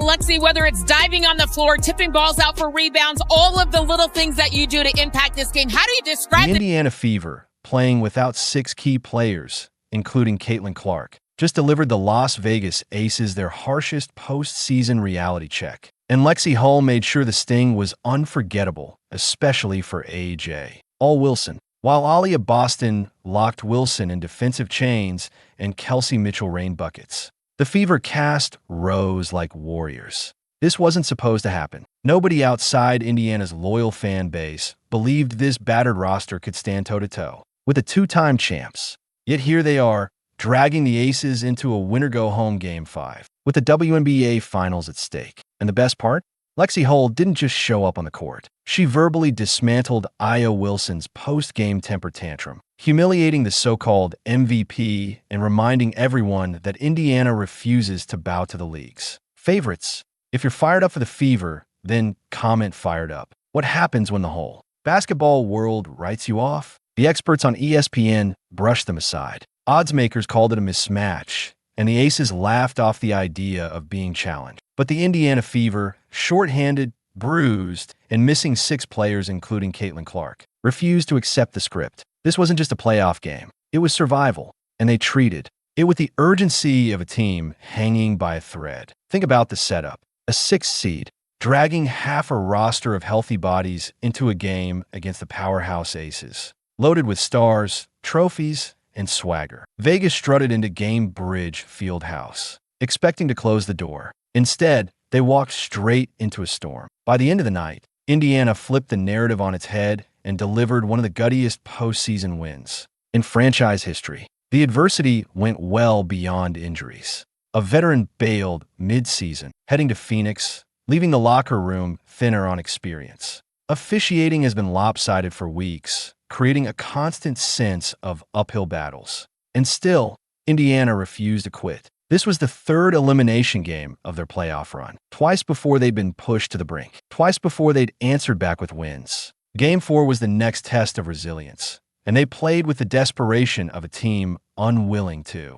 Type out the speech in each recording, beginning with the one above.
Lexie, whether it's diving on the floor, tipping balls out for rebounds, all of the little things that you do to impact this game. How do you describe the Indiana Fever, playing without 6 key players, including Caitlin Clark, just delivered the Las Vegas Aces their harshest postseason reality check. And Lexie Hull made sure the sting was unforgettable, especially for AJ. All Wilson. While Aaliyah Boston locked Wilson in defensive chains and Kelsey Mitchell rained buckets, the Fever cast rose like warriors. This wasn't supposed to happen. Nobody outside Indiana's loyal fan base believed this battered roster could stand toe-to-toe with the 2-time champs. Yet here they are, dragging the Aces into a winner-go-home Game 5, with the WNBA Finals at stake. And the best part? Lexie Hull didn't just show up on the court. She verbally dismantled Aya Wilson's post-game temper tantrum, humiliating the so-called MVP and reminding everyone that Indiana refuses to bow to the league's favorites. If you're fired up for the Fever, then comment fired up. What happens when the whole basketball world writes you off? The experts on ESPN brushed them aside. Odds makers called it a mismatch, and the Aces laughed off the idea of being challenged. But the Indiana Fever, short-handed, bruised, and missing 6 players including Caitlin Clark, refused to accept the script. This wasn't just a playoff game. It was survival, and they treated it with the urgency of a team hanging by a thread. Think about the setup. A 6th seed, dragging half a roster of healthy bodies into a game against the powerhouse Aces, loaded with stars, trophies, and swagger. Vegas strutted into Gainbridge Fieldhouse, expecting to close the door. Instead, they walked straight into a storm. By the end of the night, Indiana flipped the narrative on its head and delivered one of the guttiest postseason wins in franchise history. The adversity went well beyond injuries. A veteran bailed mid-season, heading to Phoenix, leaving the locker room thinner on experience. Officiating has been lopsided for weeks, creating a constant sense of uphill battles. And still, Indiana refused to quit. This was the 3rd elimination game of their playoff run. Twice before they'd been pushed to the brink. Twice before they'd answered back with wins. Game 4 was the next test of resilience, and they played with the desperation of a team unwilling to.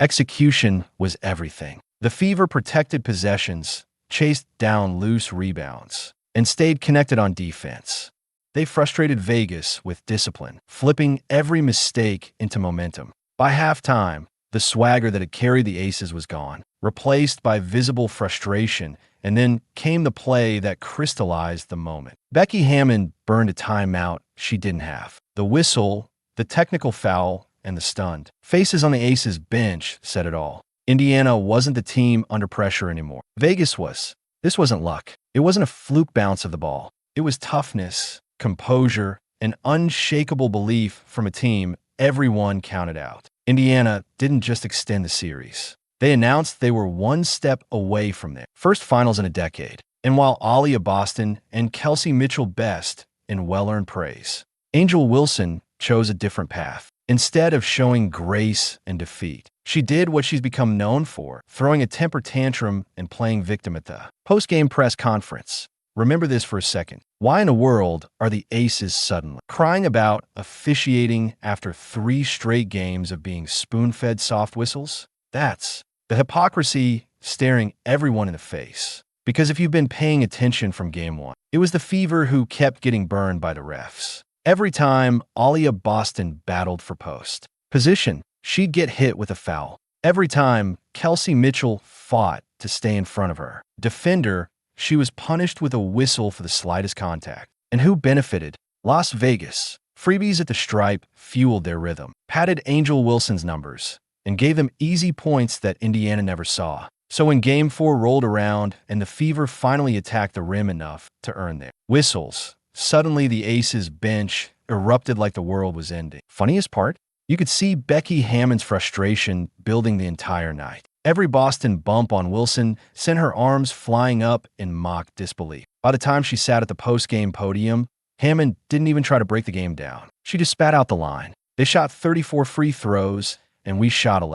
Execution was everything. The Fever protected possessions, chased down loose rebounds, and stayed connected on defense. They frustrated Vegas with discipline, flipping every mistake into momentum. By halftime, the swagger that had carried the Aces was gone, replaced by visible frustration, and then came the play that crystallized the moment. Becky Hammon burned a timeout she didn't have. The whistle, the technical foul, and the stunned faces on the Aces bench said it all. Indiana wasn't the team under pressure anymore. Vegas was. This wasn't luck. It wasn't a fluke bounce of the ball. It was toughness, composure, and unshakable belief from a team everyone counted out. Indiana didn't just extend the series. They announced they were one step away from their first finals in a decade. And while Aaliyah Boston and Kelsey Mitchell best in well-earned praise, Angel Wilson chose a different path. Instead of showing grace and defeat, she did what she's become known for, throwing a temper tantrum and playing victim at the post-game press conference. Remember this for a second. Why in the world are the Aces suddenly crying about officiating after 3 straight games of being spoon-fed soft whistles? That's the hypocrisy staring everyone in the face. Because if you've been paying attention from Game 1, it was the Fever who kept getting burned by the refs. Every time Aaliyah Boston battled for post position, she'd get hit with a foul. Every time Kelsey Mitchell fought to stay in front of her defender, she was punished with a whistle for the slightest contact. And who benefited? Las Vegas. Freebies at the stripe fueled their rhythm, padded Angel Wilson's numbers, and gave them easy points that Indiana never saw. So when Game 4 rolled around and the Fever finally attacked the rim enough to earn their whistles, suddenly the Aces bench erupted like the world was ending. Funniest part? You could see Becky Hammon's frustration building the entire night. Every Boston bump on Wilson sent her arms flying up in mock disbelief. By the time she sat at the post-game podium, Hammon didn't even try to break the game down. She just spat out the line. They shot 34 free throws, and we shot 11.